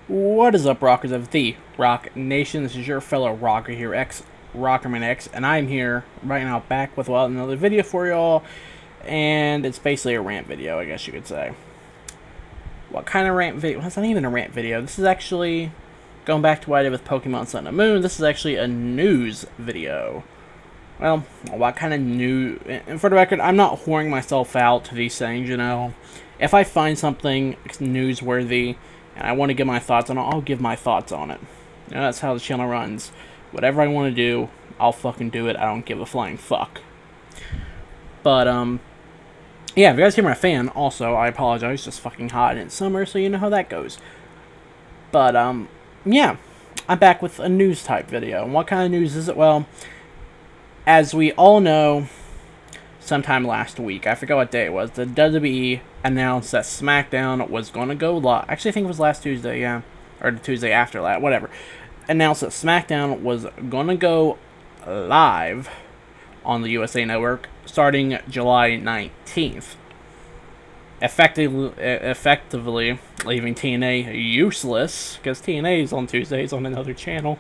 What is up, rockers of the Rock Nation? This is your fellow rocker here, Rockerman X, and I'm here right now back with another video for y'all, and it's basically a rant video, I guess you could say. What kind of rant video? Well, it's not even a rant video. This is actually, going back to what I did with Pokemon Sun and Moon, this is actually a news video. Well, what kind of news? And for the record, I'm not whoring myself out to these things, you know. If I find something newsworthy and I want to give my thoughts on it, I'll give my thoughts on it. You know, that's how the channel runs. Whatever I want to do, I'll fucking do it. I don't give a flying fuck. But, yeah, if you guys hear my fan, also, I apologize. It's just fucking hot and it's summer, so you know how that goes. But, yeah, I'm back with a news type video. And what kind of news is it? Well, as we all know, sometime last week, I forgot what day it was, the WWE announced that Smackdown was going to go live. Actually, I think it was last Tuesday, yeah. Or the Tuesday after that, whatever. Announced that Smackdown was going to go live on the USA Network starting July 19th. Effectively leaving TNA useless, because TNA is on Tuesdays on another channel.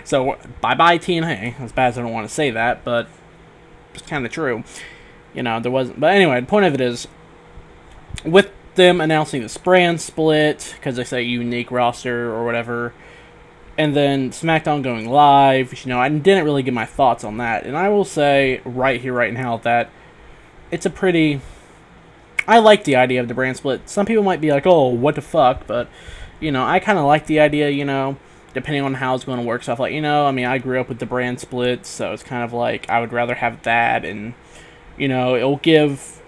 So, bye-bye TNA. As bad as I don't want to say that, but it's kind of true. You know, there wasn't. But anyway, the point of it is, with them announcing this brand split, because they say unique roster or whatever, and then SmackDown going live, you know, I didn't really give my thoughts on that. And I will say right here, right now, that it's a pretty... I like the idea of the brand split. Some people might be like, oh, what the fuck? But, you know, I kind of like the idea, you know, depending on how it's going to work. Stuff like, you know, I mean, I grew up with the brand split, so it's kind of like I would rather have that, and you know, it'll give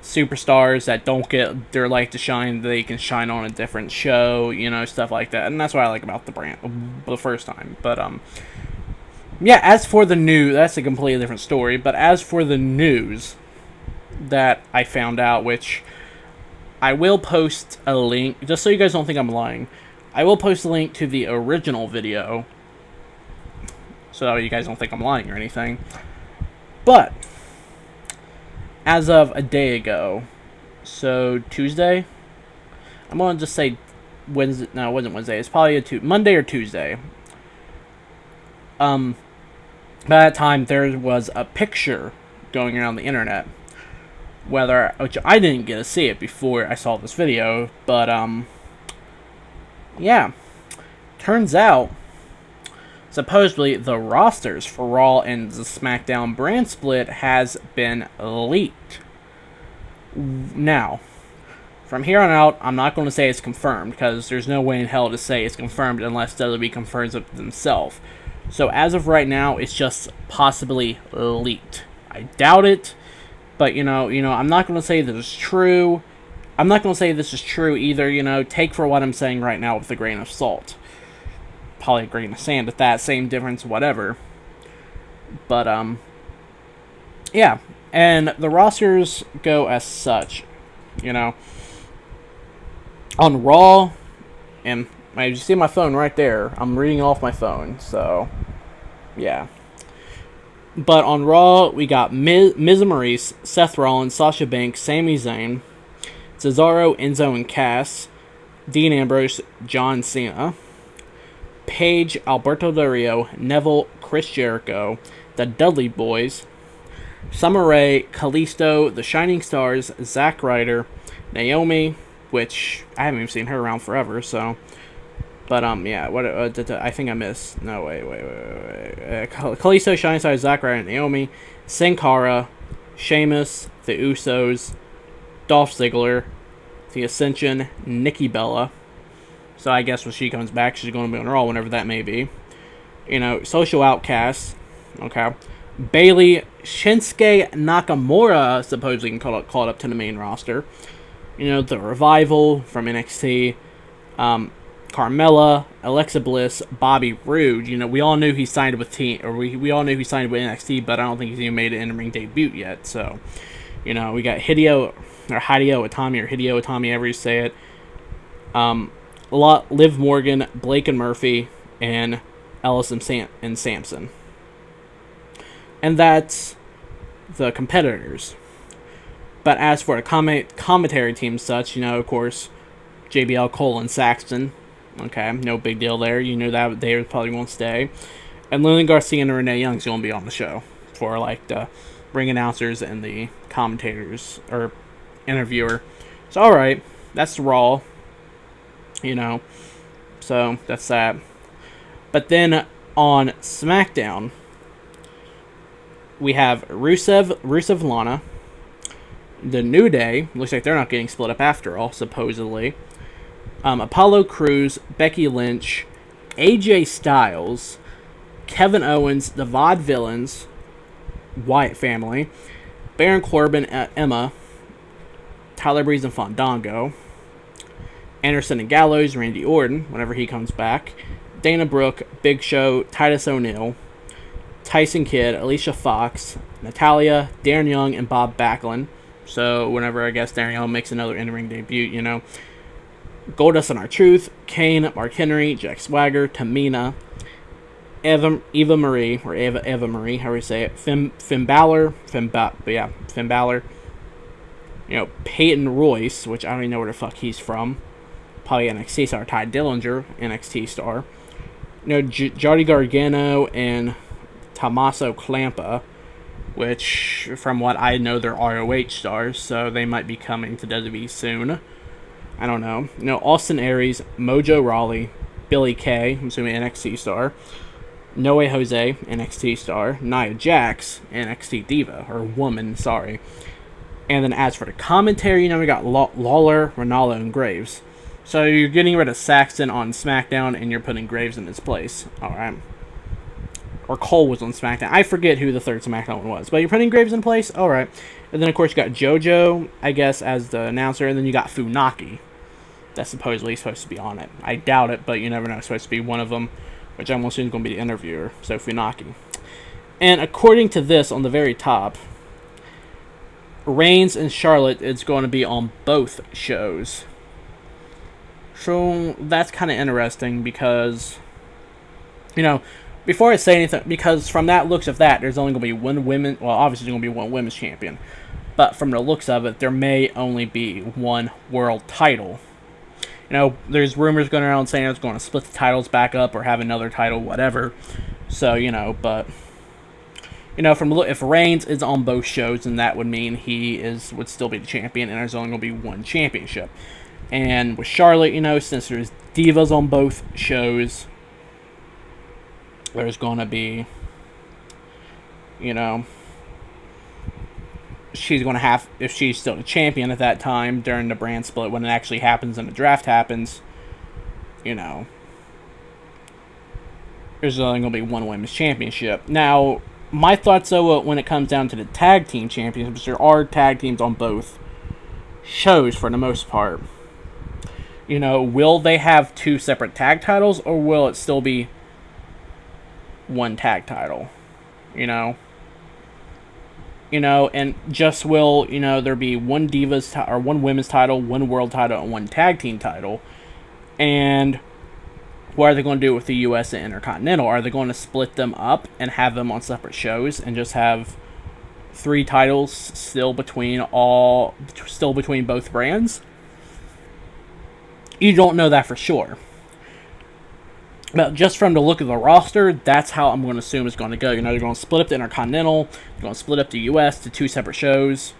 superstars that don't get their light to shine, they can shine on a different show, you know, stuff like that. And that's what I like about the brand the first time. But, yeah, as for the news, that's a completely different story. But as for the news that I found out, which I will post a link, just so you guys don't think I'm lying, I will post a link to the original video, so you guys don't think I'm lying or anything. But as of a day ago, so Tuesday, I'm going to just say Wednesday, no, it wasn't Wednesday, it's probably Monday or Tuesday. By that time, there was a picture going around the internet, which I didn't get to see it before I saw this video, but, yeah, turns out, supposedly, the rosters for Raw and the Smackdown brand split has been leaked. Now, from here on out, I'm not going to say it's confirmed, because there's no way in hell to say it's confirmed unless WWE confirms it themselves. So as of right now, it's just possibly leaked. I doubt it, but you know, I'm not going to say that it's true. I'm not going to say this is true either, you know, take for what I'm saying right now with a grain of salt. Probably a grain of sand at that, same difference, whatever. But, yeah. And the rosters go as such, you know. On Raw, and you see my phone right there, I'm reading off my phone, so, yeah. But on Raw, we got Miz and Maurice, Seth Rollins, Sasha Banks, Sami Zayn, Cesaro, Enzo, and Cass, Dean Ambrose, John Cena, Paige, Alberto Del Rio, Neville, Chris Jericho, the Dudley Boys, Summer Rae, Kalisto, the Shining Stars, Zack Ryder, Naomi, which I haven't even seen her around forever, so. But, yeah, what I think I missed. No, wait. Kalisto, Shining Stars, Zack Ryder, Naomi, Sin Cara, Sheamus, the Usos, Dolph Ziggler, the Ascension, Nikki Bella. So I guess when she comes back, she's going to be on Raw whenever that may be. You know, Social Outcasts. Okay. Bayley, Shinsuke Nakamura supposedly can call it up to the main roster. You know, the Revival from NXT. Carmella, Alexa Bliss, Bobby Roode. You know, we all knew he signed with we all knew he signed with NXT, but I don't think he's even made an in-ring debut yet. So, you know, we got Hideo Itami, however you say it. Liv Morgan, Blake and Murphy, and Ellis and Sampson. And that's the competitors. But as for the commentary team such, you know, of course, JBL, Cole, and Saxton. Okay, no big deal there. You knew that they probably won't stay. And Lillian Garcia and Renee Young's going to be on the show for like the ring announcers and the commentators or interviewer. So alright, that's Raw. You know, so that's that. But then on SmackDown, we have Rusev Lana. The New Day, looks like they're not getting split up after all, supposedly. Apollo Crews, Becky Lynch, AJ Styles, Kevin Owens, the Vaudevillains, Wyatt family, Baron Corbin, Emma, Tyler Breeze and Fandango, Anderson and Gallows, Randy Orton, whenever he comes back, Dana Brooke, Big Show, Titus O'Neil, Tyson Kidd, Alicia Fox, Natalia, Darren Young, and Bob Backlund. So whenever I guess Darren Young makes another in-ring debut, you know. Goldust and R-Truth, Kane, Mark Henry, Jack Swagger, Tamina, Eva Marie, however you say it, Finn Balor, you know, Peyton Royce, which I don't even know where the fuck he's from, probably NXT star, Ty Dillinger, NXT star, you know, Johnny Gargano and Tommaso Ciampa, which, from what I know, they're ROH stars, so they might be coming to WWE soon. I don't know. You know, Austin Aries, Mojo Rawley, Billy Kay, I'm assuming NXT star, Noe Jose, NXT star, Nia Jax, NXT diva, or woman, sorry. And then as for the commentary, you know, we got Lawler, Ronaldo, and Graves. So you're getting rid of Saxton on SmackDown, and you're putting Graves in his place. Alright. Or Cole was on SmackDown. I forget who the third SmackDown one was. But you're putting Graves in place? Alright. And then, of course, you got JoJo, I guess, as the announcer. And then you got Funaki. That's supposedly supposed to be on it. I doubt it, but you never know. It's supposed to be one of them, which I'm assuming is going to be the interviewer. So, Funaki. And according to this, on the very top, Reigns and Charlotte is going to be on both shows. So, that's kind of interesting because, you know, before I say anything, because from that looks of that, there's only going to be one women, well, obviously there's going to be one women's champion, but from the looks of it, there may only be one world title. You know, there's rumors going around saying it's going to split the titles back up or have another title, whatever. So, you know, but, you know, from if Reigns is on both shows, then that would mean he would still be the champion, and there's only going to be one championship. And with Charlotte, you know, since there's divas on both shows, there's going to be, you know, she's going to have, if she's still the champion at that time during the brand split, when it actually happens and the draft happens, you know, there's only going to be one women's championship. Now, my thoughts, though, when it comes down to the tag team championships, there are tag teams on both shows for the most part. You know, will they have two separate tag titles, or will it still be one tag title? You know, and just will, you know, there be one divas or one women's title, one world title, and one tag team title? And what are they going to do with the US and Intercontinental? Are they going to split them up and have them on separate shows and just have three titles still between both brands? You don't know that for sure. But just from the look of the roster, that's how I'm going to assume it's going to go. You know, they're going to split up the Intercontinental, they're going to split up the US to two separate shows,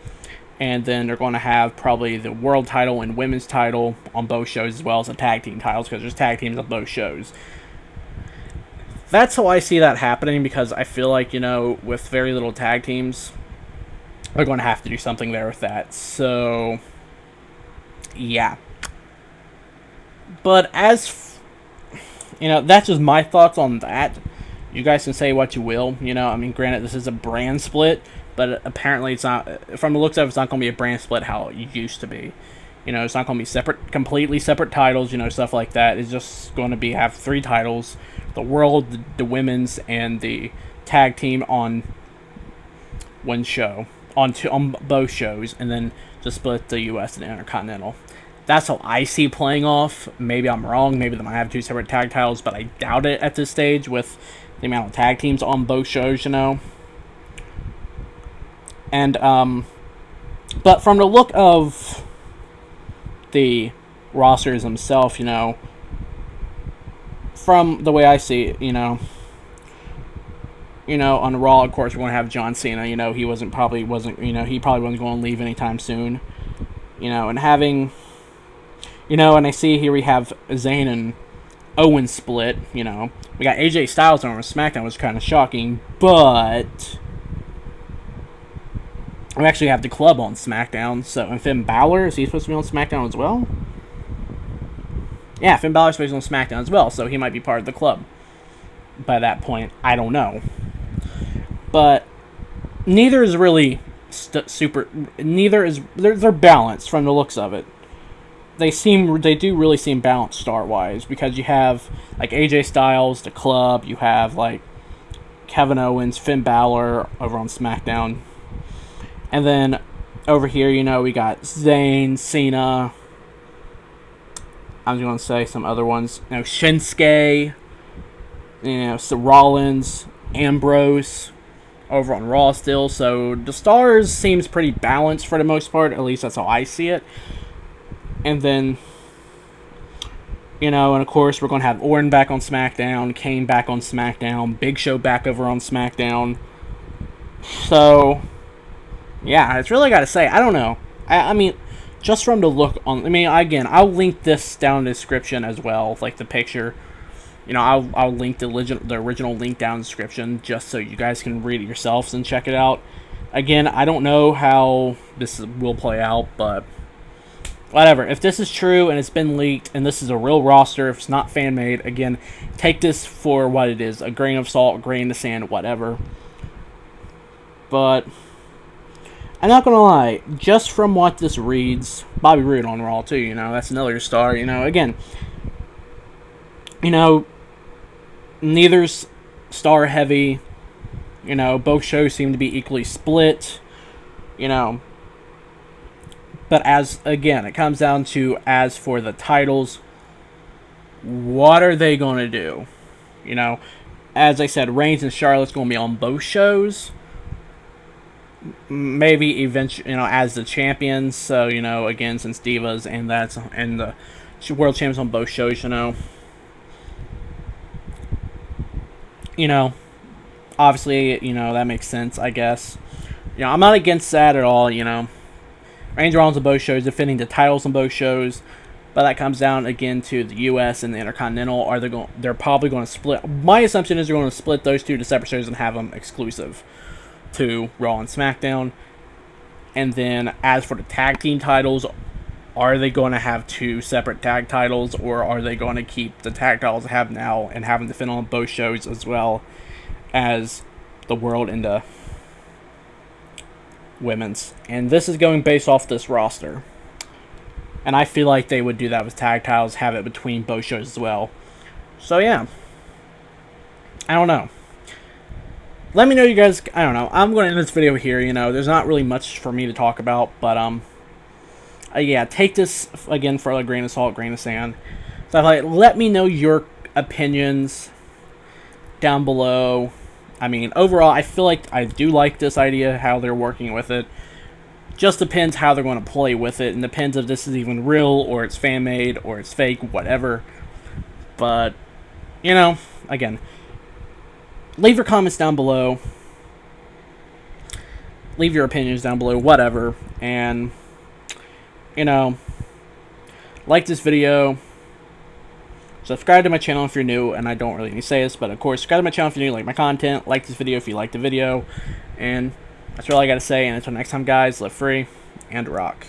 and then they're going to have probably the world title and women's title on both shows, as well as the tag team titles, because there's tag teams on both shows. That's how I see that happening, because I feel like, you know, with very little tag teams, they're going to have to do something there with that. So, yeah. But you know, that's just my thoughts on that. You guys can say what you will. You know, I mean, granted, this is a brand split, but apparently it's not, from the looks of it, it's not going to be a brand split how it used to be. You know, it's not going to be completely separate titles, you know, stuff like that. It's just going to have three titles: the world, the women's, and the tag team on one show, on both shows, and then just split the US and Intercontinental. That's how I see playing off. Maybe I'm wrong. Maybe they might have two separate tag titles, but I doubt it at this stage with the amount of tag teams on both shows, you know. And, but from the look of the rosters himself, from the way I see it, on Raw, of course, we're going to have John Cena. He probably wasn't going to leave anytime soon. And having, and I see here we have Zayn and Owen split. We got AJ Styles on SmackDown, which was kind of shocking, but we actually have the Club on SmackDown. So, and Finn Balor, is he supposed to be on SmackDown as well? Yeah, Finn Balor's supposed to be on SmackDown as well, so he might be part of the Club by that point. I don't know. But neither is really they're balanced from the looks of it. They do really seem balanced star-wise, because you have like AJ Styles, the Club, you have like Kevin Owens, Finn Balor over on SmackDown. And then over here, we got Zayn, Cena. I'm going to say some other ones. Shinsuke, so Rollins, Ambrose over on Raw still. So the stars seems pretty balanced for the most part. At least that's how I see it. And then, and of course, we're going to have Orton back on SmackDown, Kane back on SmackDown, Big Show back over on SmackDown. So, yeah, it's really got to say, I don't know. I mean, just from the look on, again, I'll link this down in the description as well, like the picture. I'll link the original link down in the description, just so you guys can read it yourselves and check it out. Again, I don't know how this will play out, but whatever. If this is true and it's been leaked and this is a real roster, if it's not fan-made, again, take this for what it is. A grain of salt, a grain of sand, whatever. But I'm not going to lie. Just from what this reads, Bobby Roode on Raw too, that's another star. Again, neither's star-heavy. Both shows seem to be equally split. But it comes down to, as for the titles, what are they going to do? As I said, Reigns and Charlotte's going to be on both shows. Maybe eventually, as the champions. So, again, since Divas and the world champions on both shows, obviously, that makes sense, I guess. I'm not against that at all, Reigns and Rollins on both shows, defending the titles on both shows, but that comes down again to the U.S. and the Intercontinental. They're probably going to split. My assumption is they're going to split those two to separate shows and have them exclusive to Raw and SmackDown. And then, as for the tag team titles, are they going to have two separate tag titles, or are they going to keep the tag titles they have now and have them defend on both shows as well as the world and the women's? And this is going based off this roster. And I feel like they would do that with tag titles, have it between both shows as well. So, yeah. I don't know. Let me know, you guys. I don't know. I'm going to end this video here. There's not really much for me to talk about. But, yeah, take this, again, for a grain of salt, grain of sand. So, let me know your opinions down below. Overall, I feel like I do like this idea, how they're working with it. Just depends how they're going to play with it, and depends if this is even real, or it's fan-made, or it's fake, whatever. But, again, leave your comments down below. Leave your opinions down below, whatever. And, like this video. Subscribe to my channel if you're new, and I don't really need to say this, but of course, subscribe to my channel if you like my content. Like this video if you like the video. And that's all I got to say. And until next time, guys, live free and rock.